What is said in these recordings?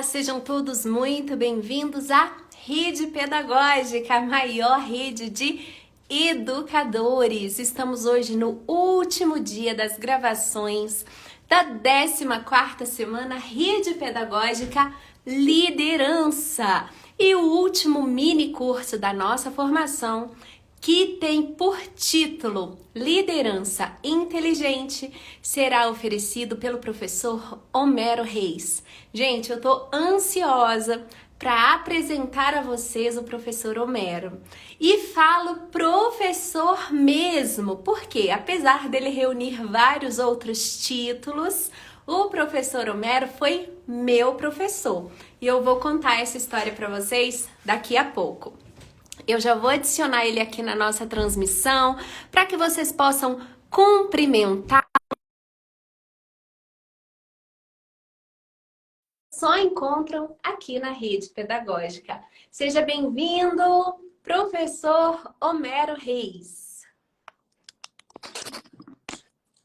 Sejam todos muito bem-vindos à Rede Pedagógica, a maior rede de educadores. Estamos hoje no último dia das gravações da 14ª semana Rede Pedagógica Liderança e o último mini curso da nossa formação, que tem por título Liderança Inteligente, será oferecido pelo professor Homero Reis. Gente, eu tô ansiosa para apresentar a vocês o professor Homero. E falo professor mesmo, porque apesar dele reunir vários outros títulos, o professor Homero foi meu professor. E eu vou contar essa história para vocês daqui a pouco. Eu já vou adicionar ele aqui na nossa transmissão para que vocês possam cumprimentar. Só encontram aqui na Rede Pedagógica. Seja bem-vindo, professor Homero Reis.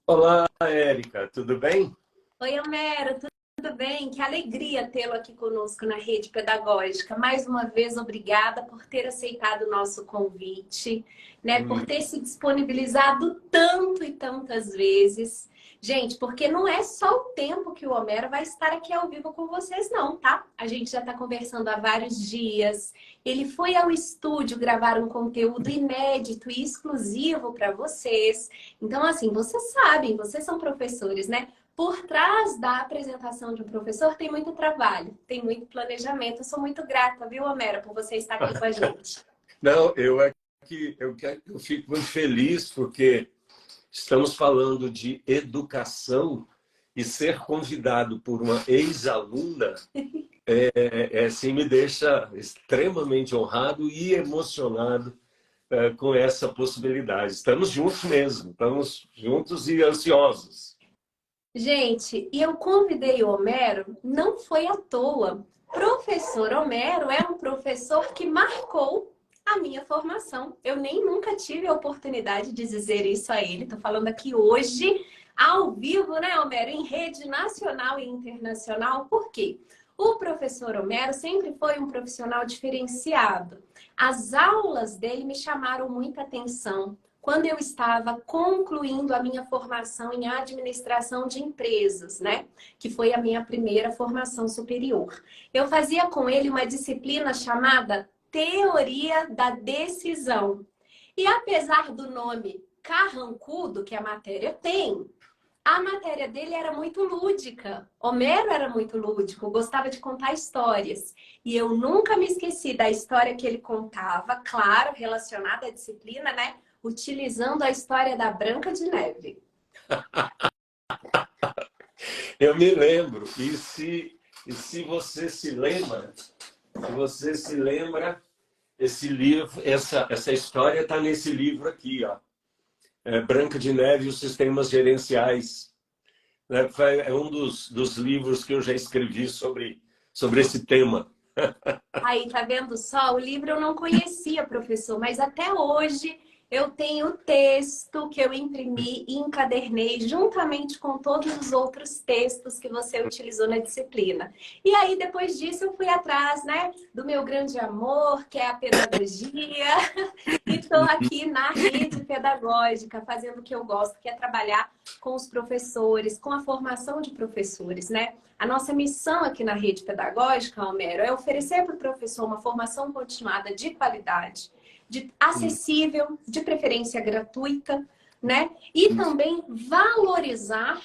Olá, Érica, tudo bem? Oi, Homero, tudo bem? Que alegria tê-lo aqui conosco na Rede Pedagógica. Mais uma vez, obrigada por ter aceitado o nosso convite, né? Por ter se disponibilizado tanto e tantas vezes. Gente, porque não é só o tempo que o Homero vai estar aqui ao vivo com vocês, não, tá? A gente já está conversando há vários dias. Ele foi ao estúdio gravar um conteúdo inédito e exclusivo para vocês. Então, assim, vocês sabem, vocês são professores, né? Por trás da apresentação de um professor tem muito trabalho, tem muito planejamento. Eu sou muito grata, viu, Homero, por você estar aqui com a gente. Não, eu fico muito feliz porque estamos falando de educação e ser convidado por uma ex-aluna assim, me deixa extremamente honrado e emocionado com essa possibilidade. Estamos juntos mesmo, estamos juntos e ansiosos. Gente, e eu convidei o Homero, não foi à toa. Professor Homero é um professor que marcou a minha formação. Eu nem nunca tive a oportunidade de dizer isso a ele. Estou falando aqui hoje, ao vivo, né, Homero? Em rede nacional e internacional. Por quê? O professor Homero sempre foi um profissional diferenciado. As aulas dele me chamaram muita atenção quando eu estava concluindo a minha formação em administração de empresas, né? Que foi a minha primeira formação superior. Eu fazia com ele uma disciplina chamada Teoria da Decisão. E apesar do nome carrancudo que a matéria tem, a matéria dele era muito lúdica. Homero era muito lúdico, gostava de contar histórias. E eu nunca me esqueci da história que ele contava, claro, relacionada à disciplina, né? Utilizando a história da Branca de Neve. Eu me lembro. E se você se lembra, esse livro, essa história está nesse livro aqui, ó. Branca de Neve e os Sistemas Gerenciais. É um dos livros que eu já escrevi sobre esse tema. Aí, tá vendo só? O livro eu não conhecia, professor, mas até hoje eu tenho o texto que eu imprimi e encadernei juntamente com todos os outros textos que você utilizou na disciplina. E aí, depois disso, eu fui atrás, né, do meu grande amor, que é a pedagogia. E estou aqui na Rede Pedagógica, fazendo o que eu gosto, que é trabalhar com os professores, com a formação de professores, né? A nossa missão aqui na Rede Pedagógica, Homero, é oferecer para o professor uma formação continuada de qualidade, acessível, de preferência gratuita, né? E também valorizar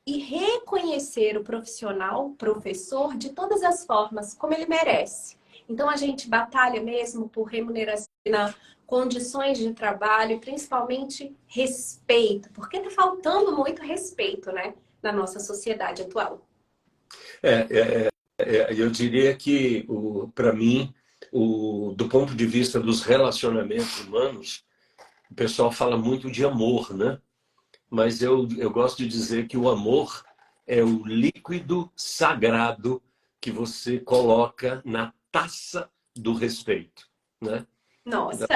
e reconhecer o profissional, professor, de todas as formas, como ele merece. Então, a gente batalha mesmo por remuneração, condições de trabalho, principalmente respeito, porque está faltando muito respeito, né, na nossa sociedade atual. Eu diria que, para mim, do ponto de vista dos relacionamentos humanos, o pessoal fala muito de amor, né? Mas eu gosto de dizer que o amor é o líquido sagrado que você coloca na taça do respeito, né? Nossa!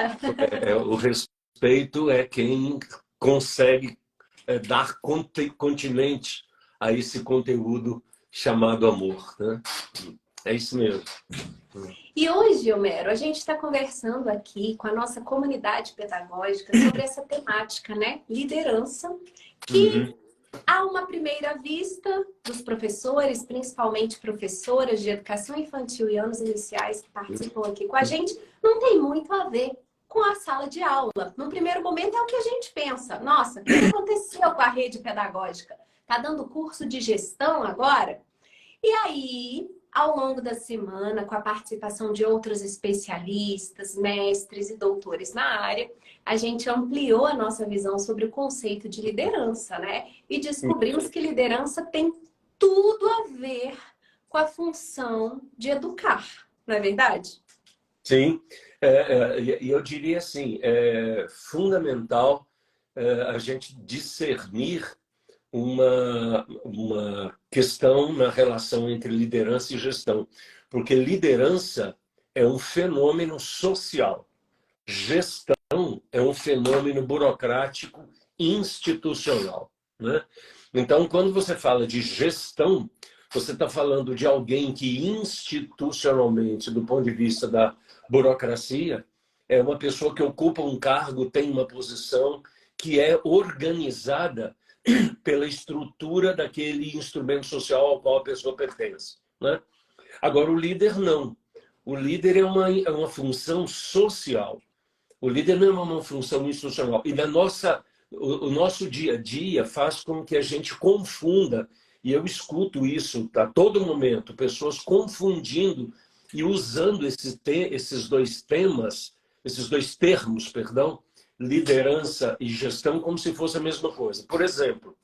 O respeito é quem consegue dar continente a esse conteúdo chamado amor, né? É isso mesmo. E hoje, Homero, a gente está conversando aqui com a nossa comunidade pedagógica sobre essa temática, né? Liderança, que Uhum. a uma primeira vista dos professores, principalmente professoras de educação infantil e anos iniciais que participam aqui com a gente, não tem muito a ver com a sala de aula. No primeiro momento é o que a gente pensa. Nossa, o que aconteceu com a rede pedagógica? Está dando curso de gestão agora? E aí, ao longo da semana, com a participação de outros especialistas, mestres e doutores na área, a gente ampliou a nossa visão sobre o conceito de liderança, né? E descobrimos que liderança tem tudo a ver com a função de educar, não é verdade? Sim, e eu diria assim, é fundamental a gente discernir uma questão na relação entre liderança e gestão, porque liderança é um fenômeno social, gestão é um fenômeno burocrático institucional, né? Então, quando você fala de gestão, você está falando de alguém que institucionalmente, do ponto de vista da burocracia, é uma pessoa que ocupa um cargo, tem uma posição que é organizada pela estrutura daquele instrumento social ao qual a pessoa pertence, né? Agora, o líder não. O líder é uma função social. O líder não é uma função institucional. E o nosso dia a dia faz com que a gente confunda, e eu escuto isso a todo momento, pessoas confundindo e usando esses dois temas, esses dois termos, perdão, liderança e gestão, como se fosse a mesma coisa. Por exemplo,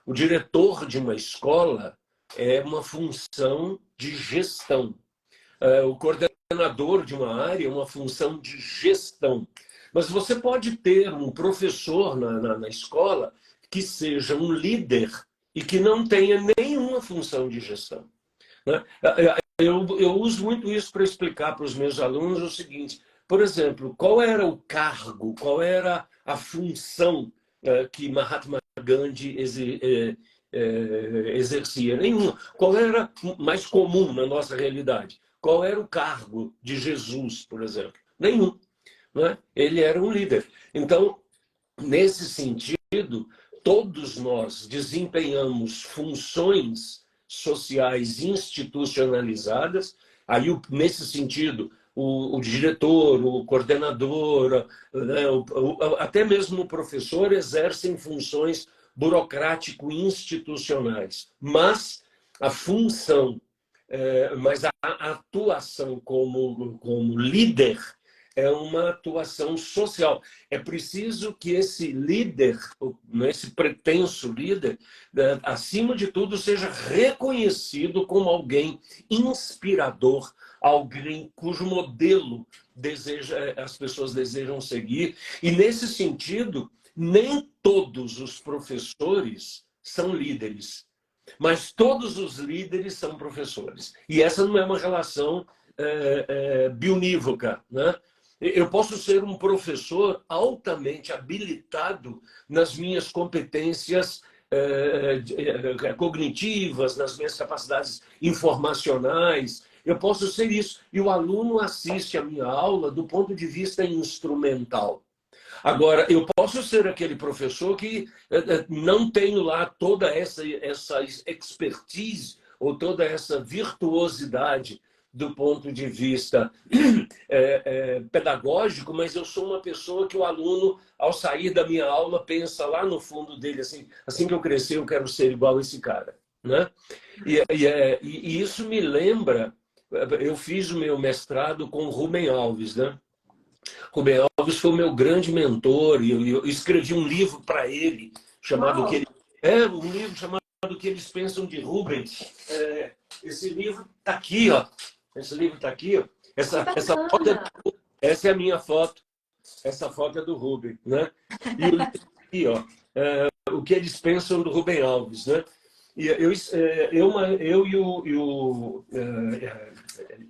o diretor de uma escola é uma função de gestão. O coordenador de uma área é uma função de gestão. Mas você pode ter um professor na escola que seja um líder e que não tenha nenhuma função de gestão, né? Eu uso muito isso para explicar para os meus alunos o seguinte: por exemplo, qual era o cargo, qual era a função que Mahatma Gandhi exercia? Nenhuma. Qual era mais comum na nossa realidade? Qual era o cargo de Jesus, por exemplo? Nenhum, né? Ele era um líder. Então, nesse sentido, todos nós desempenhamos funções sociais institucionalizadas. Aí, nesse sentido, o diretor, o coordenador, né, até mesmo o professor exercem funções burocrático-institucionais. Mas a função, mas a atuação como líder é uma atuação social. É preciso que esse líder, esse pretenso líder, acima de tudo, seja reconhecido como alguém inspirador, alguém cujo modelo as pessoas desejam seguir. E, nesse sentido, nem todos os professores são líderes, mas todos os líderes são professores. E essa não é uma relação bionívoca, né? Eu posso ser um professor altamente habilitado nas minhas competências cognitivas, nas minhas capacidades informacionais. Eu posso ser isso. E o aluno assiste a minha aula do ponto de vista instrumental. Agora, eu posso ser aquele professor que não tenho lá toda essa expertise ou toda essa virtuosidade do ponto de vista pedagógico, mas eu sou uma pessoa que o aluno, ao sair da minha aula, pensa lá no fundo dele assim que eu crescer, eu quero ser igual a esse cara, né? E isso me lembra, eu fiz o meu mestrado com Rubem Alves, né? Rubem Alves foi o meu grande mentor, e eu escrevi um livro para ele, chamado um livro chamado O que Eles Pensam de Rubens. Esse livro está aqui, ó. Esse livro está aqui, ó. Essa foto, essa é a minha foto. Essa foto é do Rubem, né? E o livro aqui, ó. O que Eles Pensam do Rubem Alves, né? E eu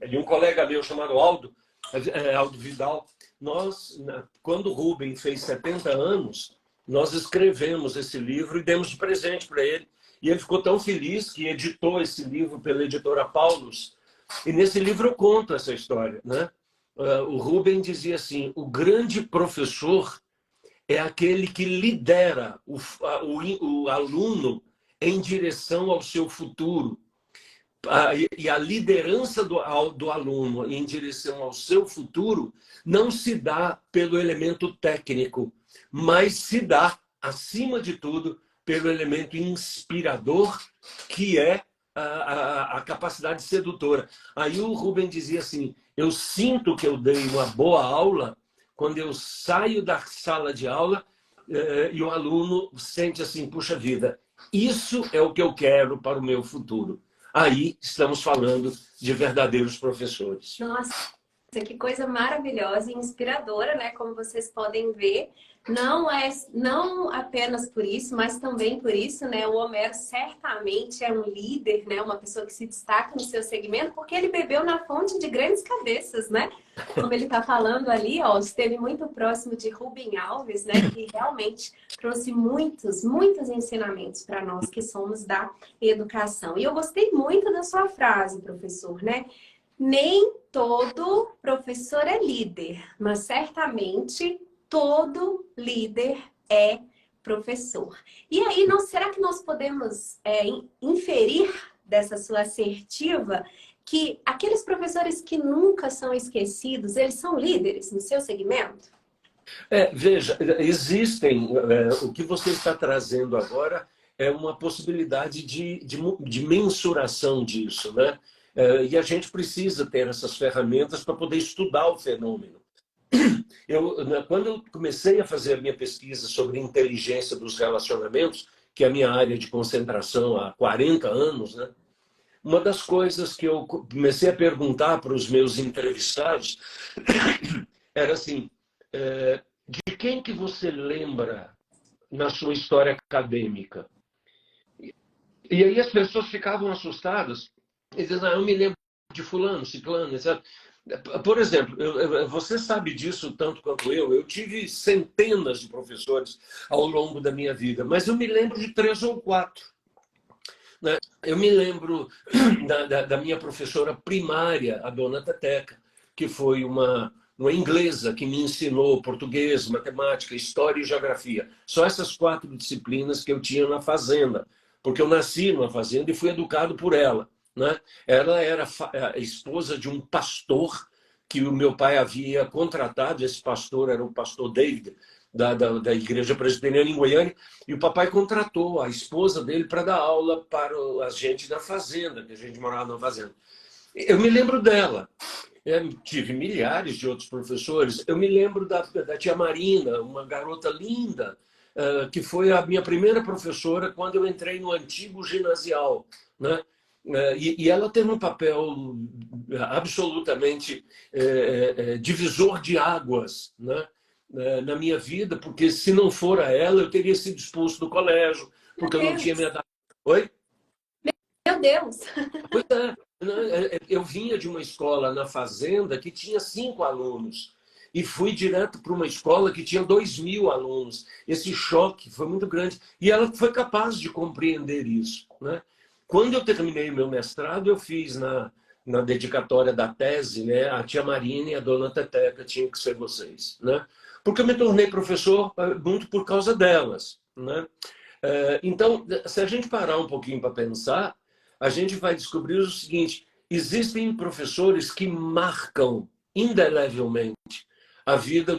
e um colega meu chamado Aldo Vidal, quando o Rubem fez 70 anos, nós escrevemos esse livro e demos de presente para ele. E ele ficou tão feliz que editou esse livro pela editora Paulus, E nesse livro eu conto essa história, né? O Rubem dizia assim, o grande professor é aquele que lidera o aluno em direção ao seu futuro. E a liderança do aluno em direção ao seu futuro não se dá pelo elemento técnico, mas se dá, acima de tudo, pelo elemento inspirador, que é a capacidade sedutora. Aí o Rubem dizia assim, eu sinto que eu dei uma boa aula quando eu saio da sala de aula e o aluno sente assim, puxa vida, isso é o que eu quero para o meu futuro. Aí estamos falando de verdadeiros professores. Nossa, que coisa maravilhosa e inspiradora, né? Como vocês podem ver, não apenas por isso, mas também por isso, né? O Homero certamente é um líder, né? Uma pessoa que se destaca no seu segmento, porque ele bebeu na fonte de grandes cabeças, né? Como ele está falando ali, ó, esteve muito próximo de Rubem Alves, né? Que realmente trouxe muitos ensinamentos para nós que somos da educação. E eu gostei muito da sua frase, professor, né? Nem todo professor é líder, mas certamente todo líder é professor. E aí, será que nós podemos inferir dessa sua assertiva que aqueles professores que nunca são esquecidos, eles são líderes no seu segmento? Veja, existem, o que você está trazendo agora é uma possibilidade de mensuração disso, né? E a gente precisa ter essas ferramentas para poder estudar o fenômeno. Quando eu comecei a fazer a minha pesquisa sobre inteligência dos relacionamentos, que é a minha área de concentração há 40 anos, né? Uma das coisas que eu comecei a perguntar para os meus entrevistados era assim, de quem que você lembra na sua história acadêmica? E aí as pessoas ficavam assustadas e diziam, eu me lembro de fulano, ciclano, etc. Por exemplo, você sabe disso tanto quanto eu tive centenas de professores ao longo da minha vida, mas eu me lembro de 3 ou 4. Né? Eu me lembro da minha professora primária, a dona Teteca, que foi uma inglesa que me ensinou português, matemática, história e geografia. Só essas 4 disciplinas que eu tinha na fazenda, porque eu nasci numa fazenda e fui educado por ela. Né? Ela era a esposa de um pastor que o meu pai havia contratado. Esse pastor era o pastor David, da Igreja Presbiteriana em Goiânia, e o papai contratou a esposa dele para dar aula para a gente da fazenda, que a gente morava na fazenda. Eu me lembro dela. Eu tive milhares de outros professores. Eu me lembro da tia Marina, uma garota linda, que foi a minha primeira professora quando eu entrei no antigo ginasial, né? E ela teve um papel absolutamente divisor de águas, né? Na minha vida, porque se não for a ela, eu teria sido expulso do colégio, porque eu não tinha me adaptado. Oi? Meu Deus! Pois é. Eu vinha de uma escola na fazenda que tinha 5 alunos e fui direto para uma escola que tinha 2.000 alunos. Esse choque foi muito grande e ela foi capaz de compreender isso, né? Quando eu terminei meu mestrado, eu fiz na dedicatória da tese, né, a tia Marina e a dona Teteca tinham que ser vocês, né? Porque eu me tornei professor muito por causa delas, né? Então, se a gente parar um pouquinho para pensar, a gente vai descobrir o seguinte: existem professores que marcam indelevelmente a vida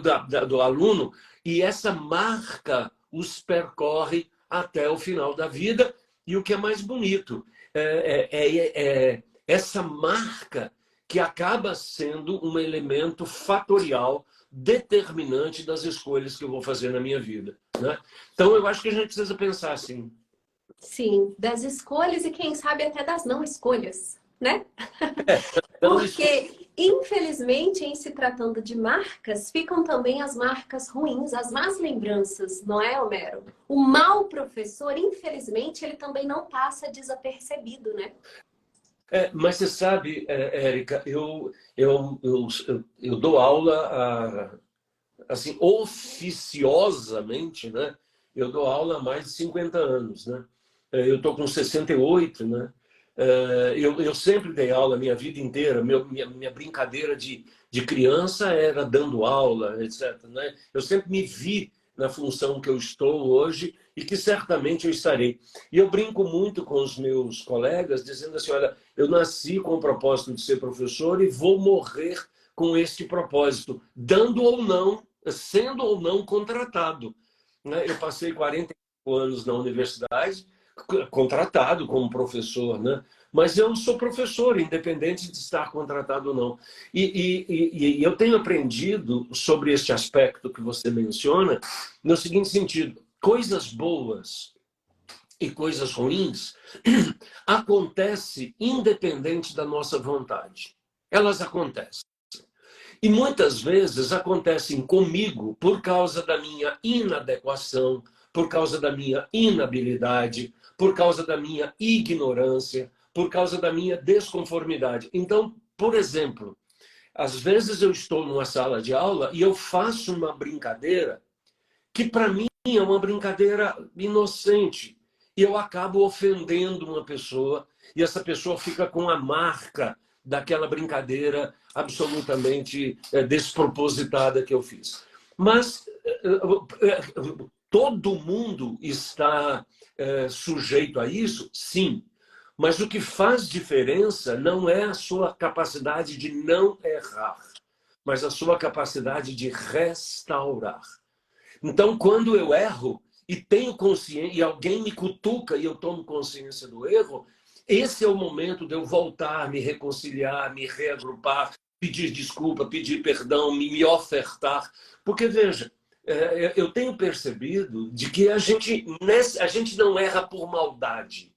do aluno e essa marca os percorre até o final da vida. E o que é mais bonito é essa marca que acaba sendo um elemento fatorial determinante das escolhas que eu vou fazer na minha vida, né? Então, eu acho que a gente precisa pensar assim. Sim, das escolhas e quem sabe até das não escolhas, né? Não escolha. Porque, infelizmente, em se tratando de marcas, ficam também as marcas ruins, as más lembranças, não é, Homero? O mau professor, infelizmente, ele também não passa desapercebido, né? Mas você sabe, Érica, eu dou aula, assim, oficiosamente, né? Eu dou aula há mais de 50 anos, né? Eu estou com 68, né? Eu sempre dei aula a minha vida inteira. Minha brincadeira de criança era dando aula, etc. Né? Eu sempre me vi na função que eu estou hoje e que certamente eu estarei. E eu brinco muito com os meus colegas, dizendo assim, olha, eu nasci com o propósito de ser professor e vou morrer com este propósito, dando ou não, sendo ou não contratado. Né? Eu passei 45 anos na universidade, contratado como professor, né? Mas eu sou professor, independente de estar contratado ou não. E eu tenho aprendido sobre este aspecto que você menciona, no seguinte sentido: coisas boas e coisas ruins acontecem independente da nossa vontade. Elas acontecem. E muitas vezes acontecem comigo por causa da minha inadequação, por causa da minha inabilidade, por causa da minha ignorância, por causa da minha desconformidade. Então, por exemplo, às vezes eu estou numa sala de aula e eu faço uma brincadeira que para mim é uma brincadeira inocente. E eu acabo ofendendo uma pessoa e essa pessoa fica com a marca daquela brincadeira absolutamente despropositada que eu fiz. Mas todo mundo está sujeito a isso? Sim. Mas o que faz diferença não é a sua capacidade de não errar, mas a sua capacidade de restaurar. Então, quando eu erro e tenho consciência, e alguém me cutuca e eu tomo consciência do erro, esse é o momento de eu voltar, me reconciliar, me reagrupar, pedir desculpa, pedir perdão, me ofertar. Porque, veja, eu tenho percebido de que a gente não erra por maldade.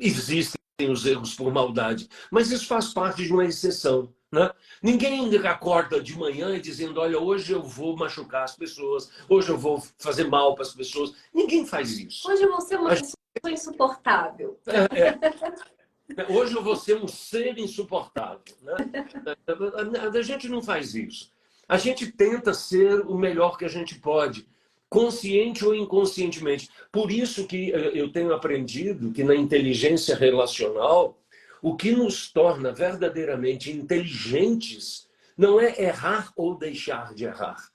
Existem os erros por maldade, mas isso faz parte de uma exceção. Né? Ninguém acorda de manhã e dizendo, olha, hoje eu vou machucar as pessoas, hoje eu vou fazer mal para as pessoas. Ninguém faz isso. Hoje eu vou ser uma pessoa insuportável. Hoje eu vou ser um ser insuportável. Né? A gente não faz isso. A gente tenta ser o melhor que a gente pode, consciente ou inconscientemente. Por isso que eu tenho aprendido que na inteligência relacional, o que nos torna verdadeiramente inteligentes não é errar ou deixar de errar.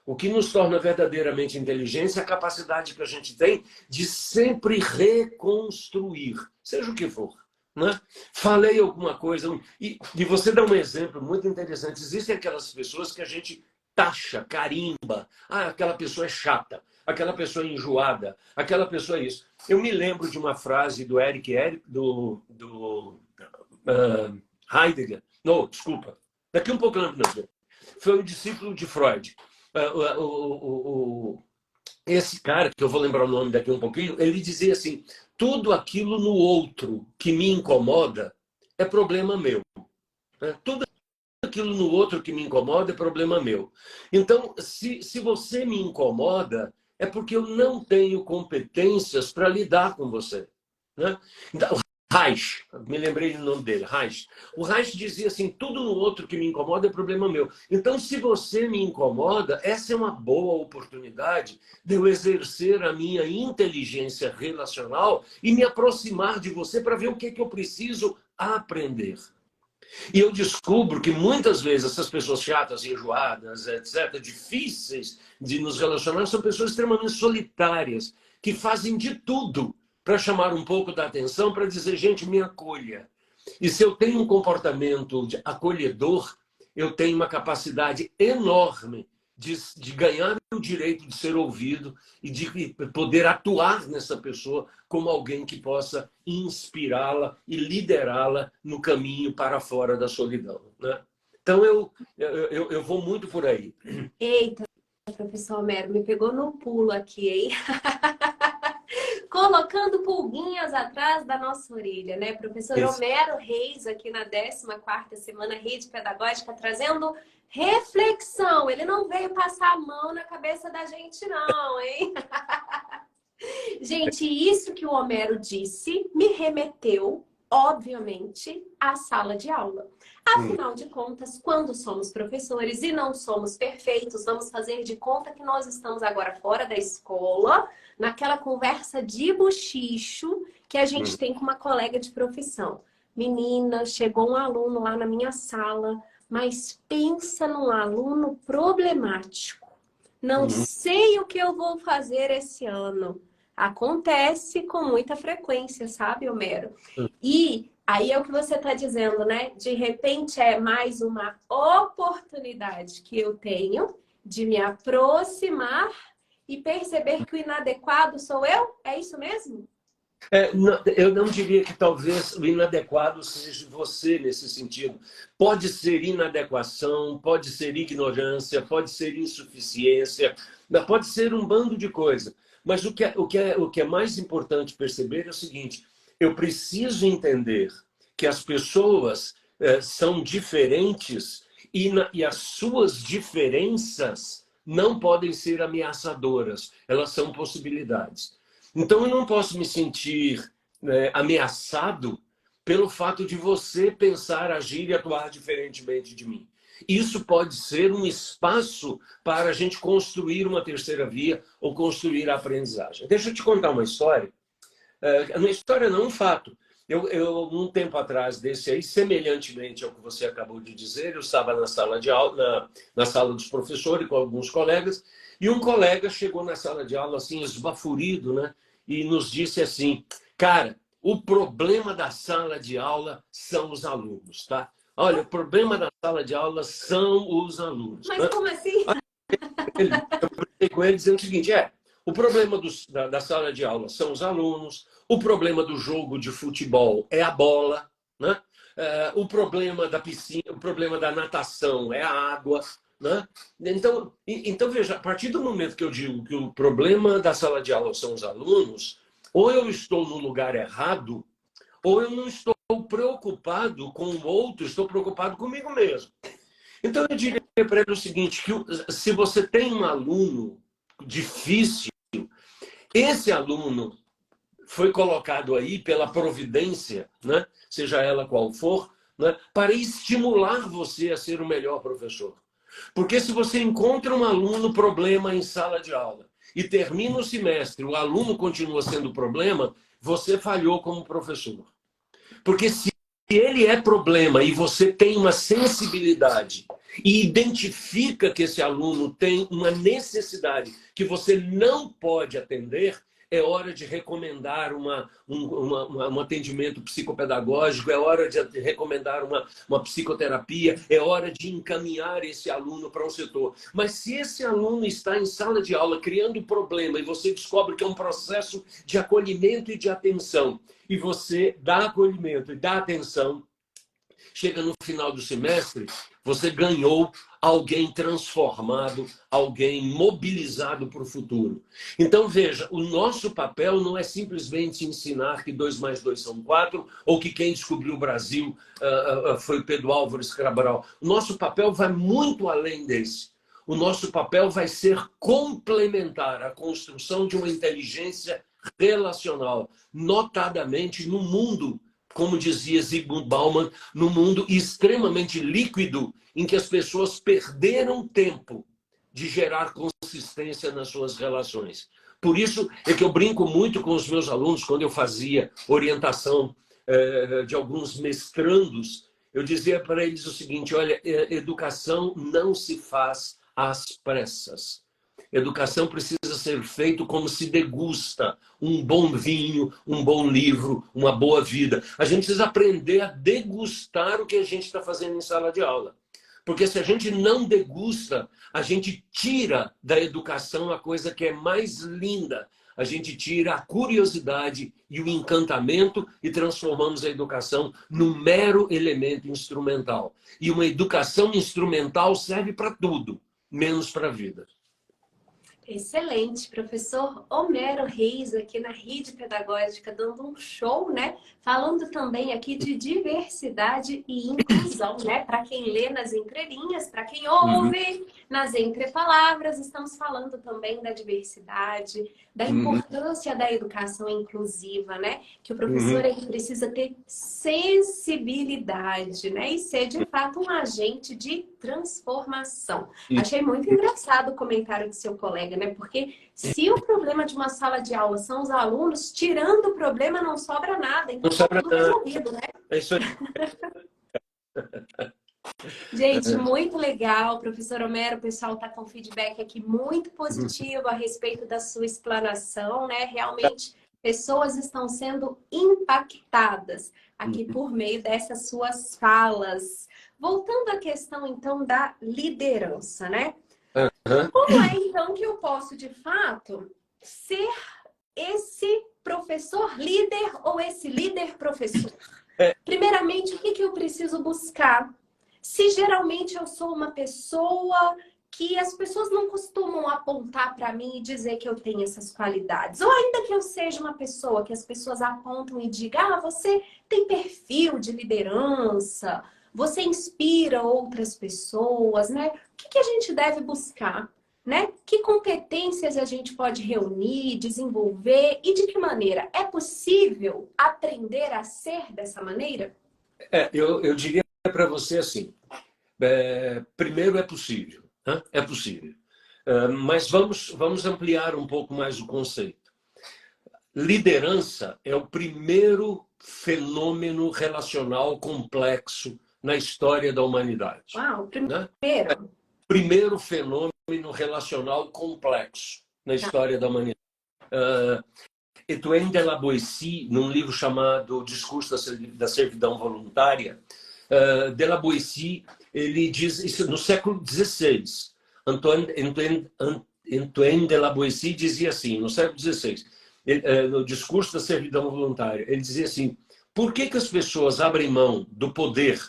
O que nos torna verdadeiramente inteligentes é a capacidade que a gente tem de sempre reconstruir, seja o que for. Né? Falei alguma coisa, e você dá um exemplo muito interessante. Existem aquelas pessoas que a gente taxa, carimba. Ah, aquela pessoa é chata, aquela pessoa é enjoada, aquela pessoa é isso. Eu me lembro de uma frase do Heidegger. Não, desculpa. Daqui um pouco eu lembro. Foi um discípulo de Freud. Esse cara, que eu vou lembrar o nome daqui um pouquinho, ele dizia assim, tudo aquilo no outro que me incomoda é problema meu. Tudo aquilo no outro que me incomoda é problema meu. Então, se você me incomoda, é porque eu não tenho competências para lidar com você. Né? Então, Reich, me lembrei do nome dele, Reich. O Reich dizia assim, tudo no outro que me incomoda é problema meu. Então, se você me incomoda, essa é uma boa oportunidade de eu exercer a minha inteligência relacional e me aproximar de você para ver o que eu preciso aprender. E eu descubro que muitas vezes essas pessoas chatas, enjoadas, etc., difíceis de nos relacionar, são pessoas extremamente solitárias, que fazem de tudo para chamar um pouco da atenção, para dizer, gente, me acolha. E se eu tenho um comportamento acolhedor, eu tenho uma capacidade enorme de ganhar o direito de ser ouvido e de poder atuar nessa pessoa como alguém que possa inspirá-la e liderá-la no caminho para fora da solidão. Né? Então, eu vou muito por aí. Eita, professor Homero, me pegou no pulo aqui, hein? Colocando pulguinhas atrás da nossa orelha, né? Professor Homero Reis, aqui na 14ª Semana Rede Pedagógica, trazendo reflexão. Ele não veio passar a mão na cabeça da gente, não, hein? Gente, isso que o Homero disse me remeteu obviamente, a sala de aula. Afinal de contas, quando somos professores e não somos perfeitos, vamos fazer de conta que nós estamos agora fora da escola, naquela conversa de bochicho que a gente tem com uma colega de profissão. Menina, chegou um aluno lá na minha sala, mas pensa num aluno problemático. Não sei o que eu vou fazer esse ano. Acontece com muita frequência, sabe, Homero? E aí é o que você está dizendo, né? De repente é mais uma oportunidade que eu tenho de me aproximar e perceber que o inadequado sou eu? É isso mesmo? Eu não diria que talvez o inadequado seja você nesse sentido. Pode ser inadequação, pode ser ignorância, pode ser insuficiência, pode ser um bando de coisas. Mas o que é mais importante perceber é o seguinte: eu preciso entender que as pessoas são diferentes e as suas diferenças não podem ser ameaçadoras, elas são possibilidades. Então, eu não posso me sentir ameaçado pelo fato de você pensar, agir e atuar diferentemente de mim. Isso pode ser um espaço para a gente construir uma terceira via ou construir a aprendizagem. Deixa eu te contar uma história. Uma história não, um fato. Um tempo atrás desse aí, semelhantemente ao que você acabou de dizer, eu estava na sala de aula, na sala dos professores com alguns colegas, e um colega chegou na sala de aula assim, esbaforido, né? E nos disse assim: cara, o problema da sala de aula são os alunos, tá? Olha, o problema da sala de aula são os alunos. Mas como assim? Eu falei com ele dizendo o seguinte: o problema da sala de aula são os alunos, o problema do jogo de futebol é a bola, né? O problema da piscina, o problema da natação é a água, né? Então, veja, a partir do momento que eu digo que o problema da sala de aula são os alunos, ou eu estou no lugar errado, ou eu não estou preocupado com o outro, estou preocupado comigo mesmo. Então, eu diria para ele o seguinte: que se você tem um aluno difícil, esse aluno foi colocado aí pela providência, né? Seja ela qual for, né? Para estimular você a ser o melhor professor. Porque se você encontra um aluno problema em sala de aula e termina o semestre, o aluno continua sendo problema, você falhou como professor. Porque se ele é problema e você tem uma sensibilidade e identifica que esse aluno tem uma necessidade que você não pode atender, é hora de recomendar um atendimento psicopedagógico, é hora de recomendar uma psicoterapia, é hora de encaminhar esse aluno para um setor. Mas se esse aluno está em sala de aula criando problema e você descobre que é um processo de acolhimento e de atenção, e você dá acolhimento e dá atenção, chega no final do semestre, você ganhou alguém transformado, alguém mobilizado para o futuro. Então, veja, o nosso papel não é simplesmente ensinar que 2 mais 2 são 4, ou que quem descobriu o Brasil foi Pedro Álvares Cabral. O nosso papel vai muito além desse. O nosso papel vai ser complementar a construção de uma inteligência relacional, notadamente no mundo, como dizia Zygmunt Bauman, no mundo extremamente líquido, em que as pessoas perderam tempo de gerar consistência nas suas relações. Por isso é que eu brinco muito com os meus alunos, quando eu fazia orientação de alguns mestrandos, eu dizia para eles o seguinte: olha, educação não se faz às pressas. Educação precisa ser feito como se degusta um bom vinho, um bom livro, uma boa vida. A gente precisa aprender a degustar o que a gente está fazendo em sala de aula. Porque se a gente não degusta, a gente tira da educação a coisa que é mais linda. A gente tira a curiosidade e o encantamento e transformamos a educação num mero elemento instrumental. E uma educação instrumental serve para tudo, menos para a vida. Excelente, professor Homero Reis aqui na Rede Pedagógica dando um show, né? Falando também aqui de diversidade e inclusão, né? Para quem lê nas entrelinhas, para quem ouve nas entrepalavras, estamos falando também da diversidade, da importância da educação inclusiva, né? Que o professor ele precisa ter sensibilidade, né? E ser, de fato, um agente de transformação. Achei muito engraçado o comentário do seu colega, né? Porque se o problema de uma sala de aula são os alunos, tirando o problema não sobra nada. Então, Não sobra tudo resolvido, né? É isso aí. Gente, muito legal, professor Homero. O pessoal está com feedback aqui muito positivo a respeito da sua explanação, né? Realmente, pessoas estão sendo impactadas aqui por meio dessas suas falas. Voltando à questão, então, da liderança, né? Como é, então, que eu posso, de fato, ser esse professor líder ou esse líder professor? Primeiramente, o que eu preciso buscar? Se geralmente eu sou uma pessoa que as pessoas não costumam apontar para mim e dizer que eu tenho essas qualidades, ou ainda que eu seja uma pessoa que as pessoas apontam e digam, ah, você tem perfil de liderança, você inspira outras pessoas, né? O que a gente deve buscar, né? Que competências a gente pode reunir, desenvolver e de que maneira? É possível aprender a ser dessa maneira? Eu diria para você assim, primeiro é possível, né? É possível. Mas vamos ampliar um pouco mais o conceito. Liderança é o primeiro fenômeno relacional complexo na história da humanidade. Uau, primeiro. Né? Primeiro fenômeno relacional complexo na história da humanidade. Etienne de la Boétie, num livro chamado Discurso da Servidão Voluntária, de la Boétie, ele diz isso no século XVI. Antoine de la Boétie dizia assim, no século XVI, no Discurso da Servidão Voluntária, ele dizia assim, por que as pessoas abrem mão do poder,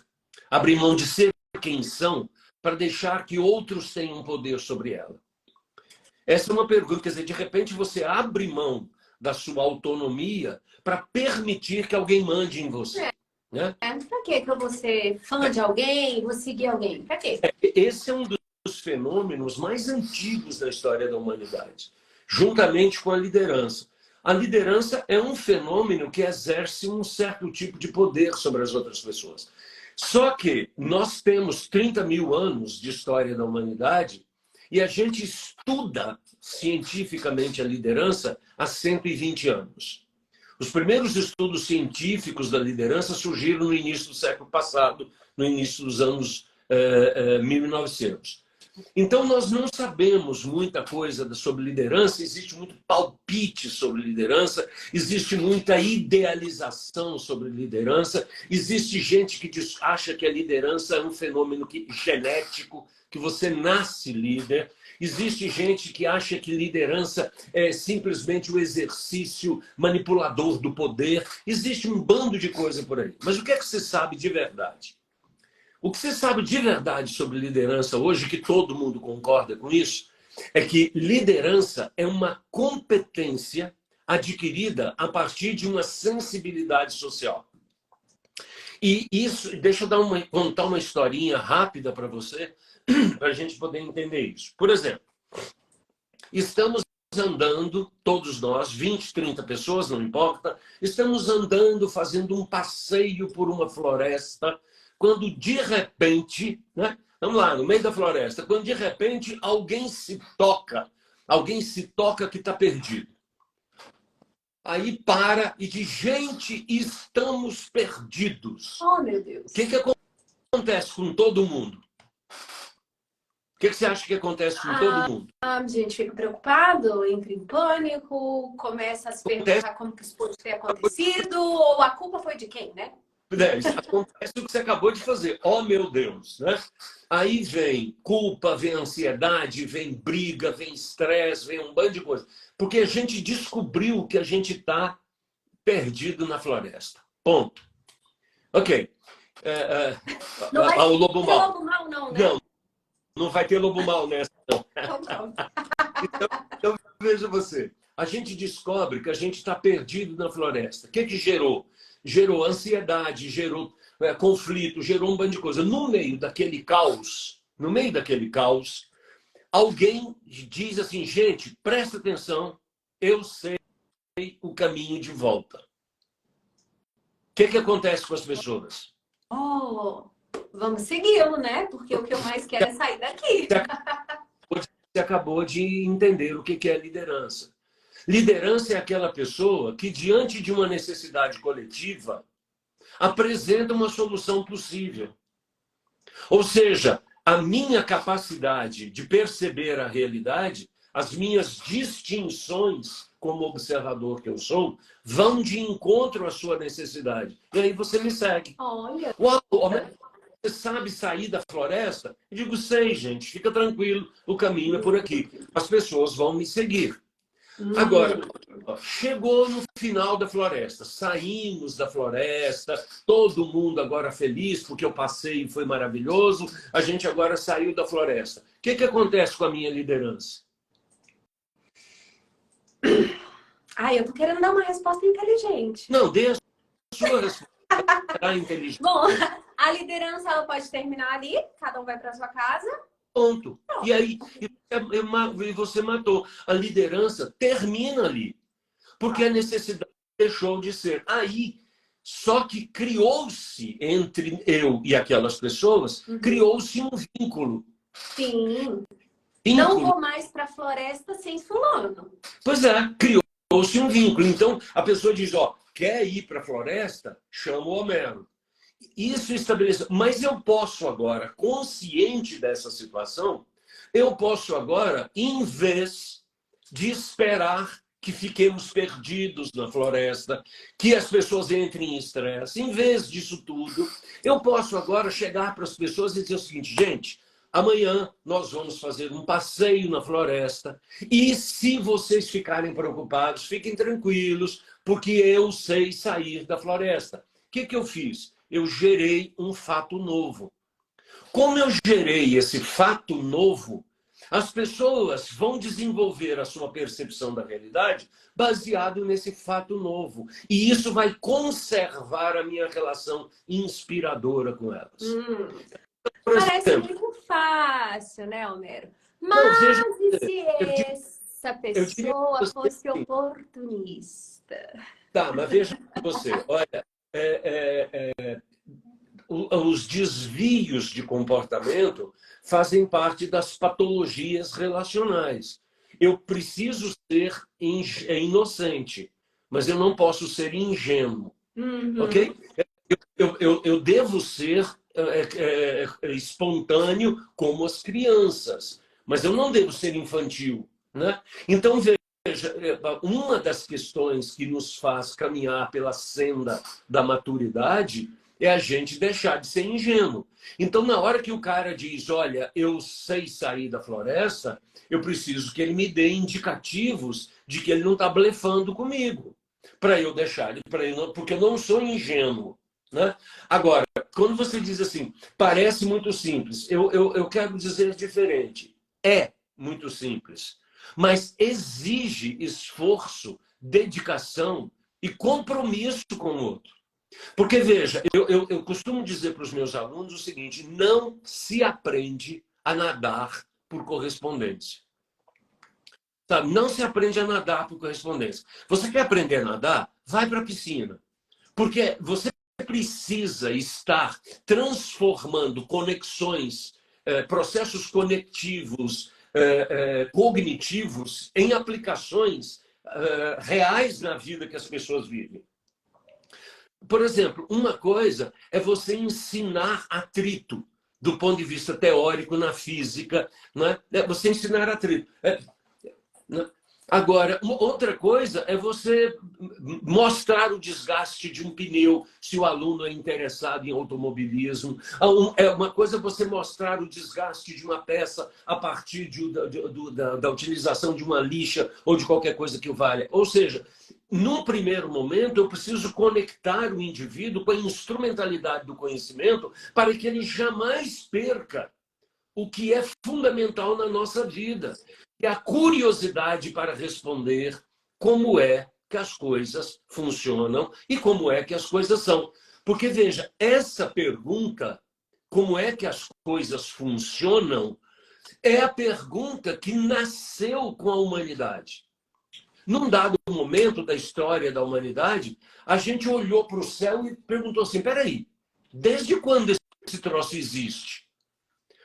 abrem mão de ser quem são, para deixar que outros tenham poder sobre ela? Essa é uma pergunta, quer dizer, de repente você abre mão da sua autonomia para permitir que alguém mande em você. Né? Para que eu vou ser fã de alguém, vou seguir alguém? Para quê? Esse é um dos fenômenos mais antigos da história da humanidade, juntamente com a liderança. A liderança é um fenômeno que exerce um certo tipo de poder sobre as outras pessoas. Só que nós temos 30 mil anos de história da humanidade e a gente estuda cientificamente a liderança há 120 anos. Os primeiros estudos científicos da liderança surgiram no início do século passado, no início dos anos 1900. Então, nós não sabemos muita coisa sobre liderança, existe muito palpite sobre liderança, existe muita idealização sobre liderança, existe gente que acha que a liderança é um fenômeno genético, que você nasce líder. Existe gente que acha que liderança é simplesmente o exercício manipulador do poder. Existe um bando de coisa por aí. Mas o que é que você sabe de verdade? O que você sabe de verdade sobre liderança hoje, que todo mundo concorda com isso, é que liderança é uma competência adquirida a partir de uma sensibilidade social. E isso, deixa eu contar uma historinha rápida para você, para a gente poder entender isso. Por exemplo, estamos andando, todos nós, 20, 30 pessoas, não importa, estamos andando, fazendo um passeio por uma floresta, quando de repente, né, vamos lá, no meio da floresta, quando de repente alguém se toca que está perdido. Aí para e diz, gente, estamos perdidos. Oh, meu Deus. O que acontece com todo mundo? O que você acha que acontece com todo mundo? A gente fica preocupado, entra em pânico, começa a se perguntar como que isso pode ter acontecido, ou a culpa foi de quem, né? Acontece o que você acabou de fazer. Oh, meu Deus! Né? Aí vem culpa, vem ansiedade, vem briga, vem estresse, vem um bando de coisas. Porque a gente descobriu que a gente está perdido na floresta. Ponto. Ok. Não vai o lobo ter mau. lobo mau, não, né? Não vai ter lobo mau nessa, não. Então, veja você. A gente descobre que a gente está perdido na floresta. O que gerou? Gerou ansiedade, gerou conflito, gerou um bando de coisa. No meio daquele caos, Alguém diz assim, gente, presta atenção, eu sei o caminho de volta. O que acontece com as pessoas? Oh, vamos segui-lo, né? Porque o que eu mais quero é sair daqui. Você acabou de entender o que é liderança. Liderança é aquela pessoa que, diante de uma necessidade coletiva, apresenta uma solução possível. Ou seja, a minha capacidade de perceber a realidade, as minhas distinções como observador que eu sou, vão de encontro à sua necessidade. E aí você me segue. Olha. Uau, você sabe sair da floresta? Eu digo, sei, gente, fica tranquilo, o caminho é por aqui. As pessoas vão me seguir. Agora, chegou no final da floresta, saímos da floresta, todo mundo agora feliz, porque o passeio foi maravilhoso, a gente agora saiu da floresta. O que acontece com a minha liderança? Ai, eu tô querendo dar uma resposta inteligente. Não, dê a sua resposta inteligente. Bom, a liderança ela pode terminar ali, cada um vai para sua casa. Ponto. E aí, você matou. A liderança termina ali. Porque a necessidade deixou de ser. Aí, só que criou-se entre eu e aquelas pessoas, criou-se um vínculo. Sim. Não vou mais para a floresta sem fulano. Pois é, criou-se um vínculo. Então, a pessoa diz, ó, quer ir para a floresta? Chama o Homero. Isso estabelece. Mas eu posso agora, consciente dessa situação, eu posso agora, em vez de esperar que fiquemos perdidos na floresta, que as pessoas entrem em estresse, em vez disso tudo, eu posso agora chegar para as pessoas e dizer o seguinte, gente, amanhã nós vamos fazer um passeio na floresta e se vocês ficarem preocupados, fiquem tranquilos, porque eu sei sair da floresta. O que eu fiz? Eu gerei um fato novo. Como eu gerei esse fato novo, as pessoas vão desenvolver a sua percepção da realidade baseado nesse fato novo. E isso vai conservar a minha relação inspiradora com elas. Parece muito fácil, né, Homero? Mas e se essa pessoa fosse oportunista? Tá, mas veja você, olha, os desvios de comportamento fazem parte das patologias relacionais. Eu preciso ser inocente, mas eu não posso ser ingênuo. Ok? Eu devo ser espontâneo como as crianças, mas eu não devo ser infantil. Né? Então, veja, uma das questões que nos faz caminhar pela senda da maturidade é a gente deixar de ser ingênuo. Então, na hora que o cara diz, olha, eu sei sair da floresta, eu preciso que ele me dê indicativos de que ele não está blefando comigo, para eu deixar, porque eu não sou ingênuo. Né? Agora, quando você diz assim, parece muito simples, eu quero dizer diferente. É muito simples, mas exige esforço, dedicação e compromisso com o outro. Porque, veja, eu costumo dizer para os meus alunos o seguinte, não se aprende a nadar por correspondência. Sabe? Não se aprende a nadar por correspondência. Você quer aprender a nadar? Vai para a piscina. Porque você precisa estar transformando conexões, processos conectivos, cognitivos em aplicações reais na vida que as pessoas vivem. Por exemplo, uma coisa é você ensinar atrito do ponto de vista teórico na física, né? Você ensinar atrito. Agora, outra coisa é você mostrar o desgaste de um pneu, se o aluno é interessado em automobilismo. Uma coisa é você mostrar o desgaste de uma peça a partir da utilização de uma lixa ou de qualquer coisa que o valha. Ou seja, num primeiro momento, eu preciso conectar o indivíduo com a instrumentalidade do conhecimento para que ele jamais perca o que é fundamental na nossa vida. É a curiosidade para responder como é que as coisas funcionam e como é que as coisas são. Porque, veja, essa pergunta, como é que as coisas funcionam, É a pergunta que nasceu com a humanidade. Num dado momento da história da humanidade, a gente olhou para o céu e perguntou assim, peraí, desde quando esse troço existe?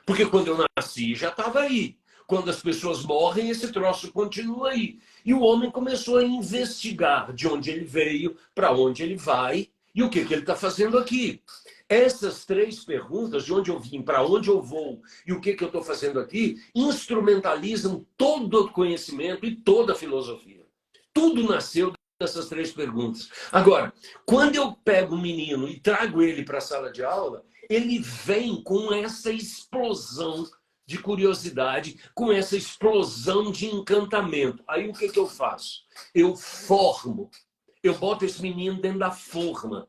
Porque quando eu nasci já estava aí. Quando as pessoas morrem, esse troço continua aí. E o homem começou a investigar de onde ele veio, para onde ele vai e o que ele está fazendo aqui. Essas três perguntas, de onde eu vim, para onde eu vou e o que eu estou fazendo aqui, instrumentalizam todo o conhecimento e toda a filosofia. Tudo nasceu dessas três perguntas. Agora, quando eu pego um menino e trago ele para a sala de aula, ele vem com essa explosão de curiosidade, com essa explosão de encantamento. Aí o que eu faço? Eu formo. Eu boto esse menino dentro da forma.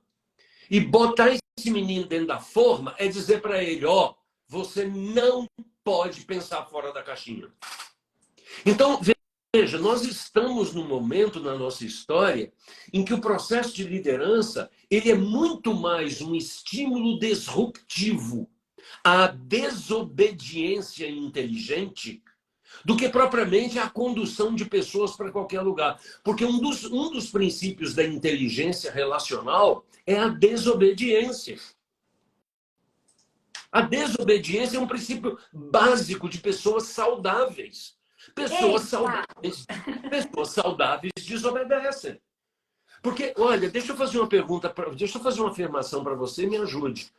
E botar esse menino dentro da forma é dizer para ele, ó, você não pode pensar fora da caixinha. Então, veja, nós estamos num momento na nossa história em que o processo de liderança ele é muito mais um estímulo disruptivo à desobediência inteligente do que propriamente a condução de pessoas para qualquer lugar. Porque um dos princípios da inteligência relacional é a desobediência. A desobediência é um princípio básico de pessoas saudáveis. Pessoas saudáveis desobedecem. Porque, olha, deixa eu fazer uma pergunta, deixa eu fazer uma afirmação para você e me ajude.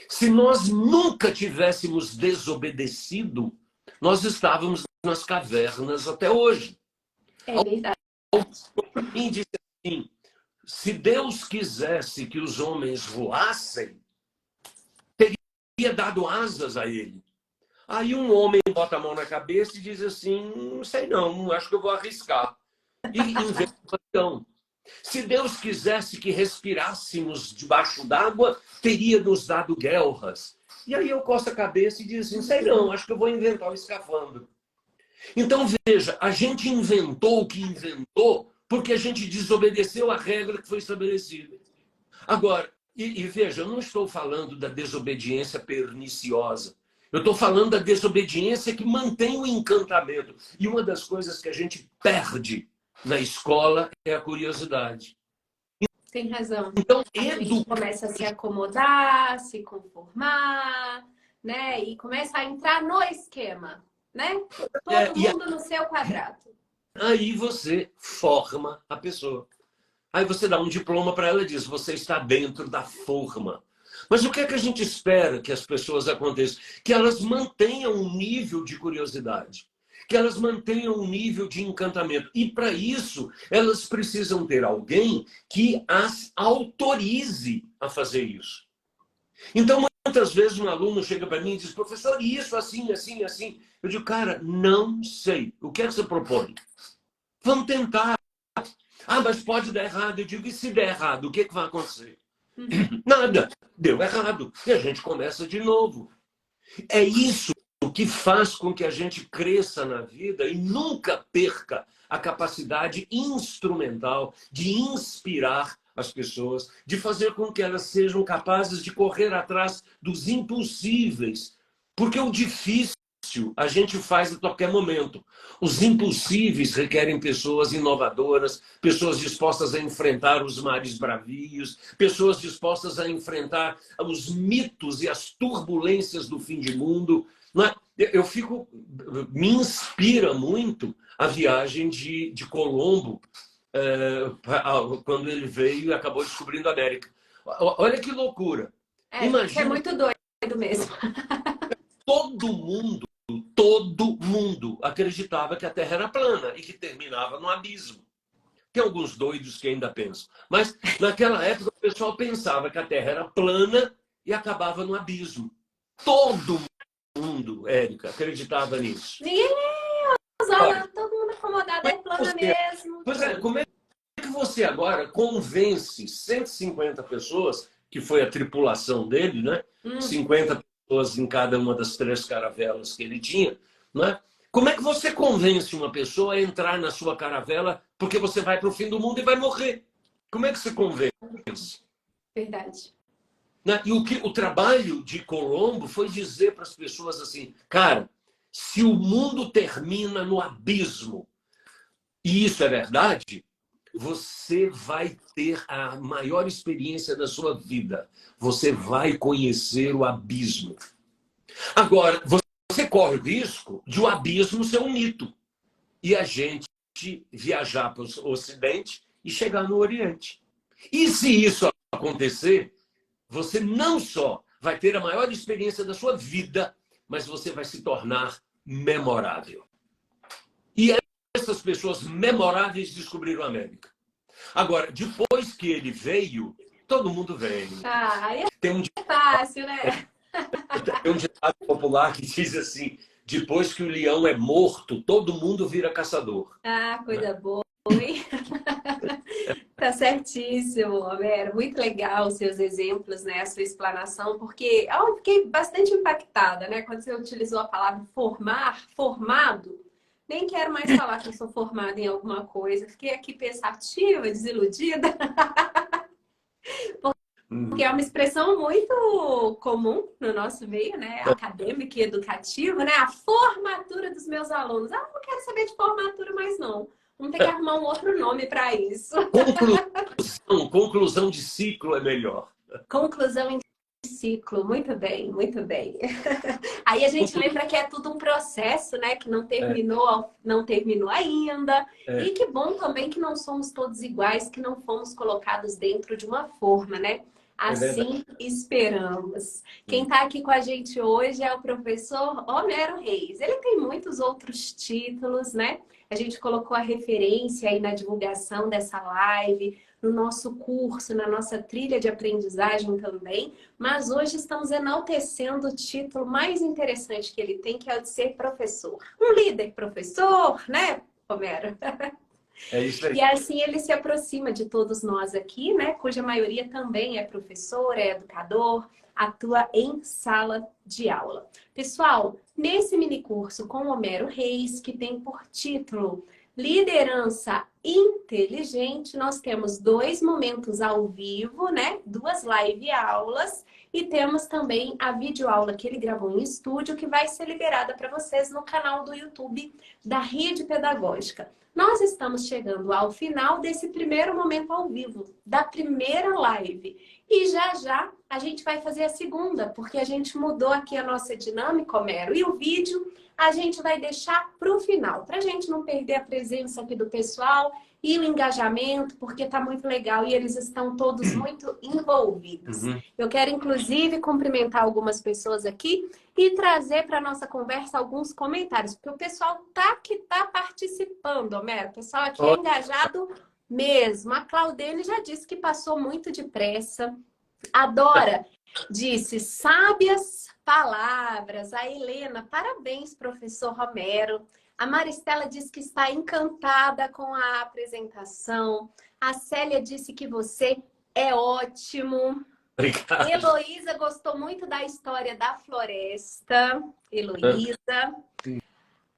Se nós nunca tivéssemos desobedecido, nós estávamos nas cavernas até hoje. É verdade. Alguém disse assim, se Deus quisesse que os homens voassem, teria dado asas a ele. Aí um homem bota a mão na cabeça e diz assim, não sei não, acho que eu vou arriscar. E inventa o avião. Se Deus quisesse que respirássemos debaixo d'água, teria nos dado guelras. E aí eu coço a cabeça e diz assim, sei não, acho que eu vou inventar o escafandro. Então, veja, a gente inventou o que inventou porque a gente desobedeceu a regra que foi estabelecida. Agora, e veja, eu não estou falando da desobediência perniciosa. Eu estou falando da desobediência que mantém o encantamento. E uma das coisas que a gente perde na escola é a curiosidade. Tem razão. Então, A gente começa a se acomodar, se conformar, né? E começa a entrar no esquema, né? Todo mundo no seu quadrado. Aí você forma a pessoa. Aí você dá um diploma para ela e diz, você está dentro da forma. Mas o que é que a gente espera que as pessoas aconteçam? Que elas mantenham um nível de curiosidade. Que elas mantenham um nível de encantamento. E para isso, elas precisam ter alguém que as autorize a fazer isso. Então, muitas vezes um aluno chega para mim e diz, professor, isso, assim, assim, assim. Eu digo, cara, não sei. O que é que você propõe? Vamos tentar. Ah, mas pode dar errado. Eu digo, e se der errado, o que vai acontecer? Nada. Deu errado. E a gente começa de novo. É isso que faz com que a gente cresça na vida e nunca perca a capacidade instrumental de inspirar as pessoas, de fazer com que elas sejam capazes de correr atrás dos impossíveis. Porque o difícil a gente faz a qualquer momento. Os impossíveis requerem pessoas inovadoras, pessoas dispostas a enfrentar os mares bravios, pessoas dispostas a enfrentar os mitos e as turbulências do fim de mundo. Me inspira muito a viagem de Colombo, quando ele veio e acabou descobrindo a América. Olha que loucura. Imagina, é muito doido mesmo. Todo mundo acreditava que a Terra era plana e que terminava no abismo. Tem alguns doidos que ainda pensam. Mas naquela época o pessoal pensava que a Terra era plana e acabava no abismo. Todo mundo, Érica, acreditava nisso. Ninguém zona, todo mundo acomodado, é plana mesmo. Pois é, como é que você agora convence 150 pessoas, que foi a tripulação dele, né? 50 pessoas em cada uma das 3 caravelas que ele tinha, né? Como é que você convence uma pessoa a entrar na sua caravela porque você vai para o fim do mundo e vai morrer? Como é que você convence? Verdade. Né? E o trabalho de Colombo foi dizer para as pessoas assim, cara, Se o mundo termina no abismo, e isso é verdade, você vai ter a maior experiência da sua vida. Você vai conhecer o abismo. Agora, você corre o risco de o abismo ser um mito. E a gente viajar para o Ocidente e chegar no Oriente. E se isso acontecer, você não só vai ter a maior experiência da sua vida, mas você vai se tornar memorável. E essas pessoas memoráveis descobriram a América. Agora, depois que ele veio, todo mundo vem. Aí Tem um, é fácil, né? tem um ditado popular que diz assim: depois que o leão é morto, todo mundo vira caçador. Coisa boa, hein? Tá certíssimo, Homero. Muito legal os seus exemplos, né? A sua explanação, porque eu fiquei bastante impactada, né? Quando você utilizou a palavra formar, formado. Nem quero mais falar que eu sou formada em alguma coisa. Fiquei aqui pensativa, desiludida. Porque é uma expressão muito comum no nosso meio, né? Acadêmico e educativo, né? A formatura dos meus alunos. Não quero saber de formatura mais não. Vamos ter que arrumar um outro nome para isso. Conclusão de ciclo é melhor. Conclusão em ciclo. Muito bem, muito bem. Aí a gente lembra que é tudo um processo, né? Que não terminou ainda. E que bom também que não somos todos iguais, que não fomos colocados dentro de uma forma, né? Assim esperamos. Quem está aqui com a gente hoje é o professor Homero Reis. Ele tem muitos outros títulos, né? A gente colocou a referência aí na divulgação dessa live, no nosso curso, na nossa trilha de aprendizagem também. Mas hoje estamos enaltecendo o título mais interessante que ele tem, que é o de ser professor. Um líder professor, né, Homero? É isso aí. E assim ele se aproxima de todos nós aqui, né? Cuja maioria também é professor, é educador, atua em sala de aula. Pessoal, nesse minicurso com Homero Reis, que tem por título Liderança Inteligente, nós temos 2 momentos ao vivo, né? 2 live aulas. E temos também a videoaula que ele gravou em estúdio, que vai ser liberada para vocês no canal do YouTube da Rede Pedagógica. Nós estamos chegando ao final desse primeiro momento ao vivo, da primeira live. E já já a gente vai fazer a segunda, porque a gente mudou aqui a nossa dinâmica, Homero. E o vídeo a gente vai deixar para o final, para a gente não perder a presença aqui do pessoal e o engajamento, porque está muito legal e eles estão todos muito envolvidos. Eu quero, inclusive, cumprimentar algumas pessoas aqui e trazer para a nossa conversa alguns comentários, porque o pessoal que tá participando, Homero. O pessoal aqui é engajado mesmo. A Claudene já disse que passou muito depressa. A Dora disse sábias palavras. A Helena, parabéns, professor Homero. A Maristela disse que está encantada com a apresentação. A Célia disse que você é ótimo. Obrigado. Heloísa gostou muito da história da floresta. Heloísa.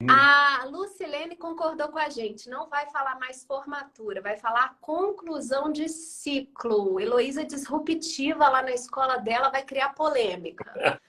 A Lucilene concordou com a gente. Não vai falar mais formatura, vai falar conclusão de ciclo. Heloísa disruptiva lá na escola dela vai criar polêmica.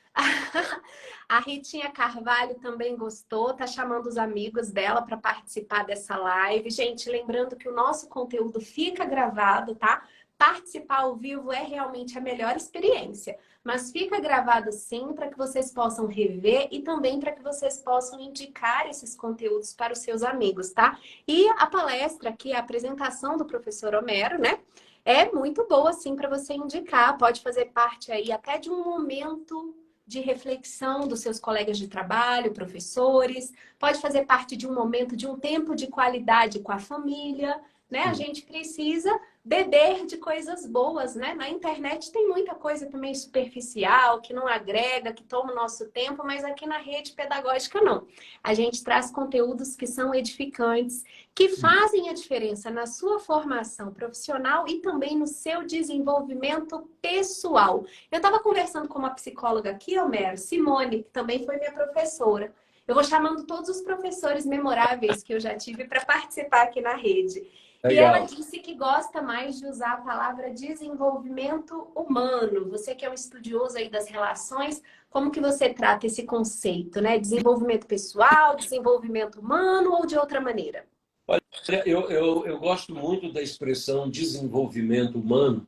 A Ritinha Carvalho também gostou, tá chamando os amigos dela para participar dessa live. Gente, lembrando que o nosso conteúdo fica gravado, tá? Participar ao vivo é realmente a melhor experiência, mas fica gravado sim para que vocês possam rever e também para que vocês possam indicar esses conteúdos para os seus amigos, tá? E a palestra aqui, a apresentação do professor Homero, né? É muito boa sim para você indicar, pode fazer parte aí até de um momento de reflexão dos seus colegas de trabalho, professores, pode fazer parte de um momento, de um tempo de qualidade com a família, né? A gente precisa beber de coisas boas, né? Na internet tem muita coisa também superficial, que não agrega, que toma o nosso tempo, mas aqui na rede pedagógica não. A gente traz conteúdos que são edificantes, que fazem a diferença na sua formação profissional e também no seu desenvolvimento pessoal. Eu estava conversando com uma psicóloga aqui, Homero, Simone, que também foi minha professora. Eu vou chamando todos os professores memoráveis que eu já tive para participar aqui na rede. E ela Legal. disse que gosta mais de usar a palavra desenvolvimento humano. Você que é um estudioso aí das relações, como que você trata esse conceito, né? Desenvolvimento pessoal, desenvolvimento humano ou de outra maneira? Olha, eu gosto muito da expressão desenvolvimento humano,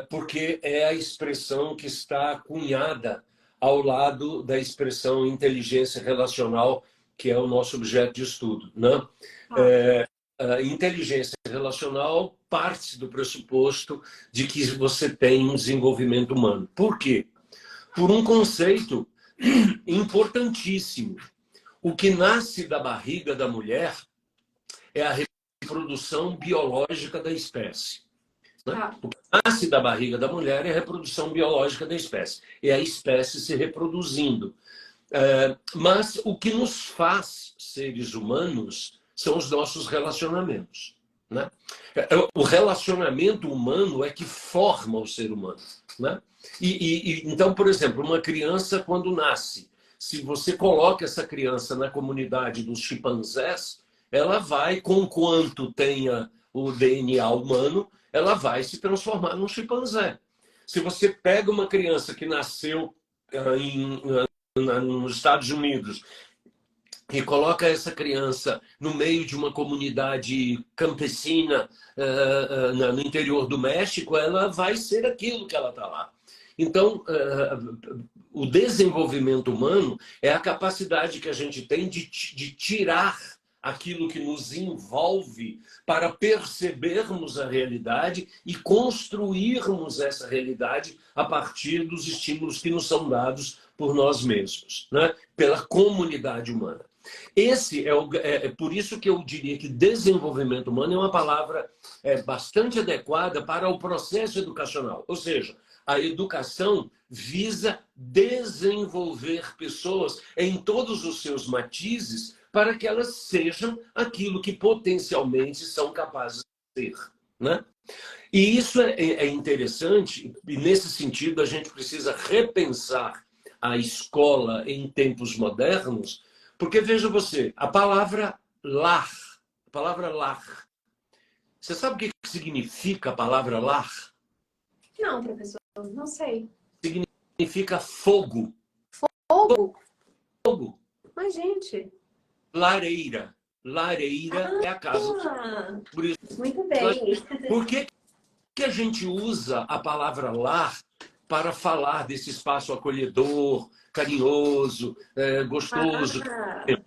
porque é a expressão que está cunhada ao lado da expressão inteligência relacional, que é o nosso objeto de estudo, né? Ah, A inteligência relacional parte do pressuposto de que você tem um desenvolvimento humano. Por quê? Por um conceito importantíssimo. O que nasce da barriga da mulher é a reprodução biológica da espécie. Né? tá. O que nasce da barriga da mulher é a reprodução biológica da espécie. É a espécie se reproduzindo. Mas o que nos faz seres humanos são os nossos relacionamentos. Né? O relacionamento humano é que forma o ser humano. Né? Então, por exemplo, uma criança quando nasce, se você coloca essa criança na comunidade dos chimpanzés, ela vai, conquanto tenha o DNA humano, ela vai se transformar num chimpanzé. Se você pega uma criança que nasceu nos Estados Unidos e coloca essa criança no meio de uma comunidade campesina no interior do México, ela vai ser aquilo que ela está lá. Então, o desenvolvimento humano é a capacidade que a gente tem de tirar aquilo que nos envolve para percebermos a realidade e construirmos essa realidade a partir dos estímulos que nos são dados por nós mesmos, né? Pela comunidade humana. É por isso que eu diria que desenvolvimento humano é uma palavra bastante adequada para o processo educacional. Ou seja, a educação visa desenvolver pessoas em todos os seus matizes para que elas sejam aquilo que potencialmente são capazes de ser. Né? E isso é interessante, e nesse sentido a gente precisa repensar a escola em tempos modernos, porque veja você, a palavra lar, você sabe o que significa a palavra lar? Não, professor, não sei. Significa fogo. Fogo? Fogo. Mas, gente. Lareira. Lareira é a casa. Por isso, Muito bem. por que a gente usa a palavra lar para falar desse espaço acolhedor, carinhoso, gostoso?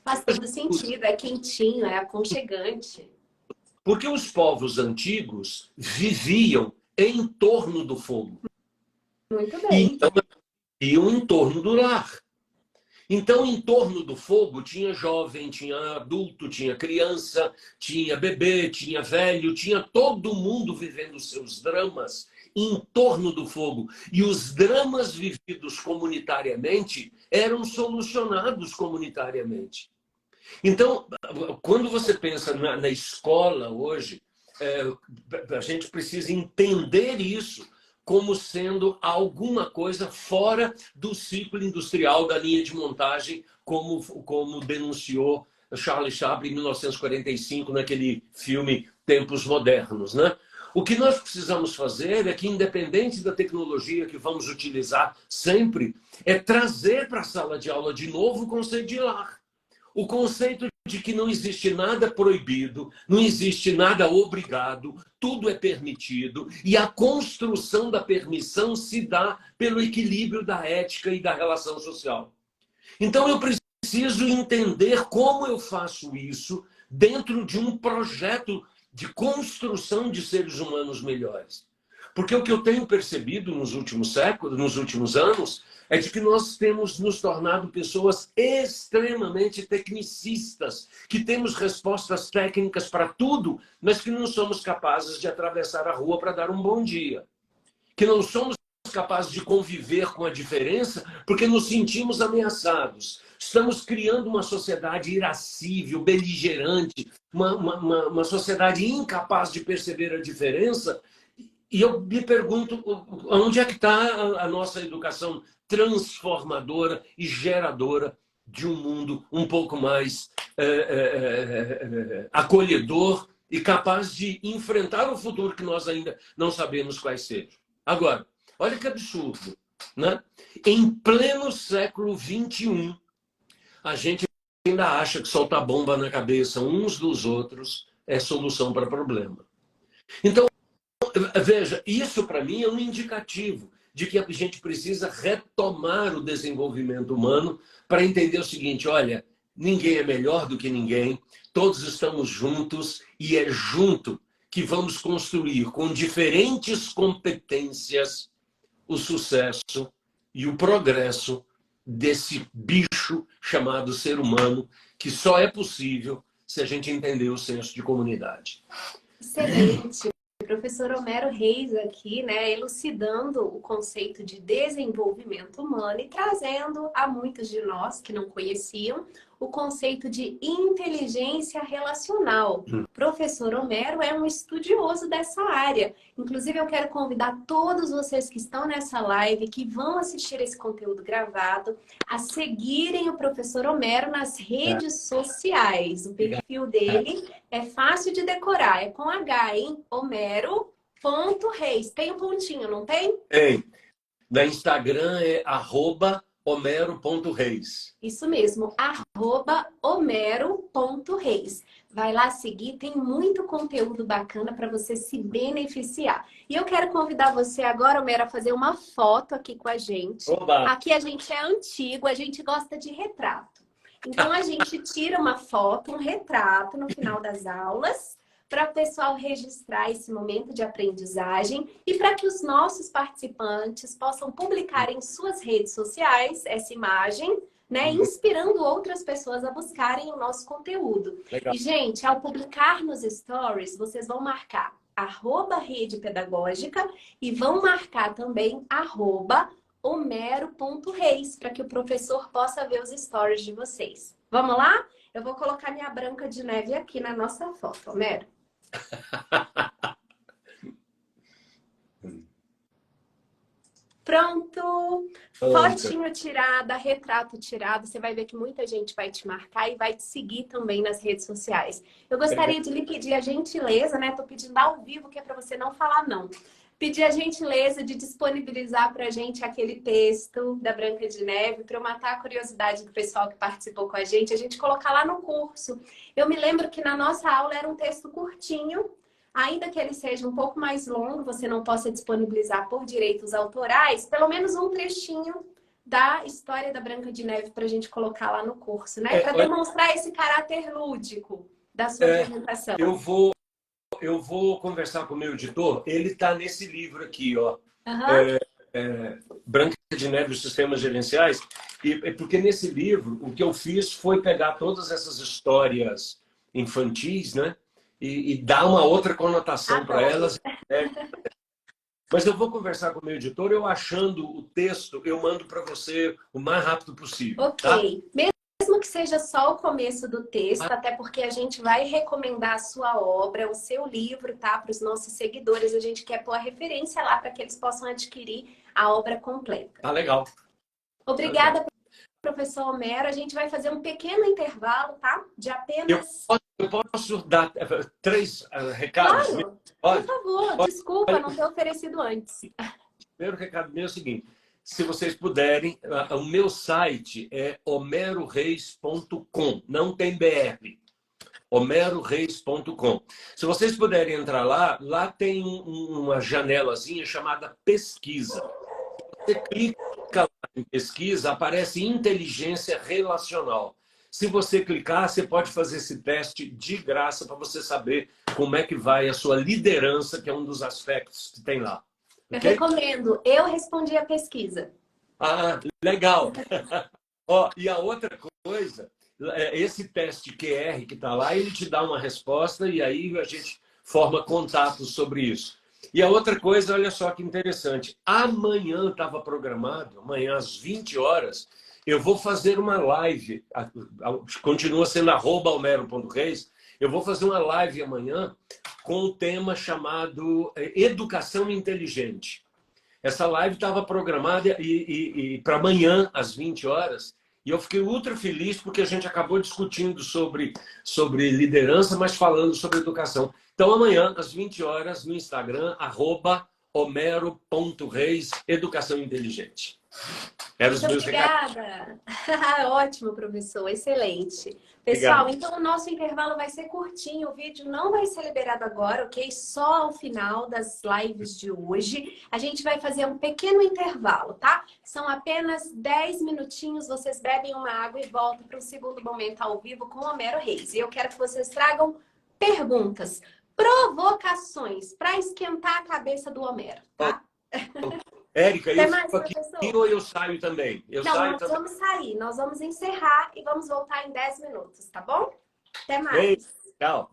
Faz todo sentido, é quentinho, é aconchegante. Porque os povos antigos viviam em torno do fogo. Muito bem. Então, viviam em torno do lar. Então, em torno do fogo, tinha jovem, tinha adulto, tinha criança, tinha bebê, tinha velho, tinha todo mundo vivendo seus dramas em torno do fogo. E os dramas vividos comunitariamente eram solucionados comunitariamente. Então, quando você pensa na escola hoje, a gente precisa entender isso como sendo alguma coisa fora do ciclo industrial da linha de montagem, como denunciou Charlie Chaplin em 1945, naquele filme Tempos Modernos, né? O que nós precisamos fazer é que, independente da tecnologia que vamos utilizar sempre, é trazer para a sala de aula de novo o conceito de lar. O conceito de que não existe nada proibido, não existe nada obrigado, tudo é permitido e a construção da permissão se dá pelo equilíbrio da ética e da relação social. Então eu preciso entender como eu faço isso dentro de um projeto de construção de seres humanos melhores. Porque o que eu tenho percebido nos últimos séculos, nos últimos anos, é de que nós temos nos tornado pessoas extremamente tecnicistas, que temos respostas técnicas para tudo, mas que não somos capazes de atravessar a rua para dar um bom dia. Que não somos capazes de conviver com a diferença porque nos sentimos ameaçados. Estamos criando uma sociedade irascível, beligerante, uma sociedade incapaz de perceber a diferença. E eu me pergunto, onde é que está a nossa educação transformadora e geradora de um mundo um pouco mais acolhedor e capaz de enfrentar o futuro que nós ainda não sabemos quais sejam. Agora, olha que absurdo, né? Em pleno século XXI, a gente ainda acha que soltar bomba na cabeça uns dos outros é solução para problema. Então, veja, isso para mim é um indicativo de que a gente precisa retomar o desenvolvimento humano para entender o seguinte: olha, ninguém é melhor do que ninguém, todos estamos juntos e é junto que vamos construir com diferentes competências o sucesso e o progresso desse bicho chamado ser humano, que só é possível se a gente entender o senso de comunidade. Excelente. O professor Homero Reis aqui, né, elucidando o conceito de desenvolvimento humano e trazendo a muitos de nós que não conheciam o conceito de inteligência relacional. O professor Homero é um estudioso dessa área. Inclusive, eu quero convidar todos vocês que estão nessa live, que vão assistir esse conteúdo gravado, a seguirem o professor Homero nas redes sociais. O perfil dele é fácil de decorar, é com H, hein? Homero.reis. Tem um pontinho, não tem? Tem. Na Instagram é @homero.reis. Isso mesmo, @homero.reis. Vai lá seguir, tem muito conteúdo bacana para você se beneficiar. E eu quero convidar você agora, Homero, a fazer uma foto aqui com a gente. Oba. Aqui a gente é antigo, a gente gosta de retrato. Então a gente tira uma foto, um retrato no final das aulas, para o pessoal registrar esse momento de aprendizagem e para que os nossos participantes possam publicar em suas redes sociais essa imagem, né, inspirando outras pessoas a buscarem o nosso conteúdo. Legal. E, gente, ao publicar nos stories, vocês vão marcar @rede pedagógica e vão marcar também @homero.reis, para que o professor possa ver os stories de vocês. Vamos lá? Eu vou colocar minha Branca de Neve aqui na nossa foto, Homero. Pronto! Fotinho tirada, retrato tirado. Você vai ver que muita gente vai te marcar e vai te seguir também nas redes sociais. Eu gostaria de lhe pedir a gentileza, né? Tô pedindo ao vivo, que é para você não falar não. Pedir a gentileza de disponibilizar para a gente aquele texto da Branca de Neve, para eu matar a curiosidade do pessoal que participou com a gente colocar lá no curso. Eu me lembro que na nossa aula era um texto curtinho, ainda que ele seja um pouco mais longo, você não possa disponibilizar por direitos autorais, pelo menos um trechinho da história da Branca de Neve para a gente colocar lá no curso, né? Para demonstrar esse caráter lúdico da sua apresentação. Eu vou conversar com o meu editor. Ele está nesse livro aqui, ó. Branca de Neve e os Sistemas Gerenciais. Porque nesse livro, o que eu fiz foi pegar todas essas histórias infantis, né? E dar uma outra conotação para elas. Mas eu vou conversar com o meu editor. Eu achando o texto, eu mando para você o mais rápido possível. Ok. Tá? Mesmo que seja só o começo do texto, até porque a gente vai recomendar a sua obra, o seu livro, tá? Para os nossos seguidores, a gente quer pôr a referência lá para que eles possam adquirir a obra completa. Tá legal. Obrigada, professor Homero. A gente vai fazer um pequeno intervalo, tá? De apenas... Eu posso dar 3 recados? Claro, por favor. Desculpa não ter oferecido antes. O primeiro recado meu é o seguinte. Se vocês puderem, o meu site é homeroreis.com, não tem BR. homeroreis.com. Se vocês puderem entrar lá tem uma janelazinha chamada pesquisa. Você clica lá em pesquisa, aparece inteligência relacional. Se você clicar, você pode fazer esse teste de graça para você saber como é que vai a sua liderança, que é um dos aspectos que tem lá. Eu recomendo. Eu respondi a pesquisa. Ah, legal. Ó, e a outra coisa, esse teste QR que está lá, ele te dá uma resposta e aí a gente forma contatos sobre isso. E a outra coisa, olha só que interessante. Amanhã estava programado, amanhã às 20 horas, eu vou fazer uma live, continua sendo @homero.reis, eu vou fazer uma live amanhã com um tema chamado Educação Inteligente. Essa live estava programada para amanhã, às 20 horas, E eu fiquei ultra feliz porque a gente acabou discutindo sobre liderança, mas falando sobre educação. Então, amanhã, às 20 horas, no Instagram, @homero.reis, Educação Inteligente. Eram os Muito meus recados. obrigada. Ótimo, professor. Excelente. Pessoal, Obrigado. então o nosso intervalo vai ser curtinho. O vídeo não vai ser liberado agora, ok? Só ao final das lives de hoje. A gente vai fazer um pequeno intervalo, tá? São apenas 10 minutinhos. Vocês bebem uma água e voltam para o segundo momento ao vivo com o Homero Reis. E eu quero que vocês tragam perguntas, provocações para esquentar a cabeça do Homero, tá? Érica, Até eu mais, fico aqui professor. ou eu saio também? Eu Não, saio nós também. vamos sair, nós vamos encerrar e vamos voltar em 10 minutos, tá bom? Até Beijo, mais. tchau.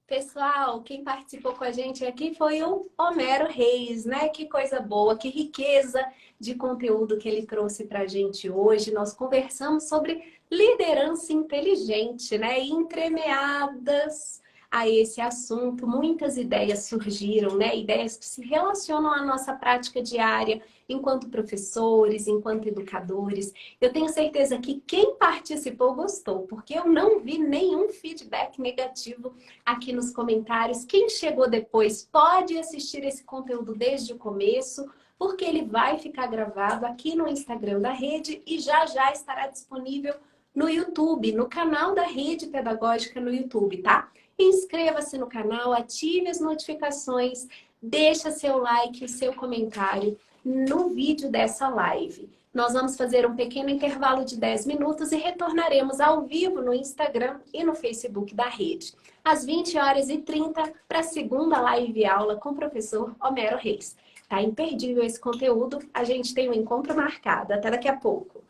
Pessoal, quem participou com a gente aqui foi o Homero Reis, né? Que coisa boa, que riqueza de conteúdo que ele trouxe para a gente hoje. Nós conversamos sobre liderança inteligente, né? E entremeadas a esse assunto, muitas ideias surgiram, né? Ideias que se relacionam à nossa prática diária enquanto professores, enquanto educadores. Eu tenho certeza que quem participou gostou, porque eu não vi nenhum feedback negativo aqui nos comentários. Quem chegou depois pode assistir esse conteúdo desde o começo, porque ele vai ficar gravado aqui no Instagram da rede e já já estará disponível no YouTube, no canal da Rede Pedagógica no YouTube, tá? Inscreva-se no canal, ative as notificações, deixa seu like, o seu comentário no vídeo dessa live. Nós vamos fazer um pequeno intervalo de 10 minutos e retornaremos ao vivo no Instagram e no Facebook da rede, às 20h30, para a segunda live aula com o professor Homero Reis. Tá imperdível esse conteúdo, a gente tem um encontro marcado. Até daqui a pouco.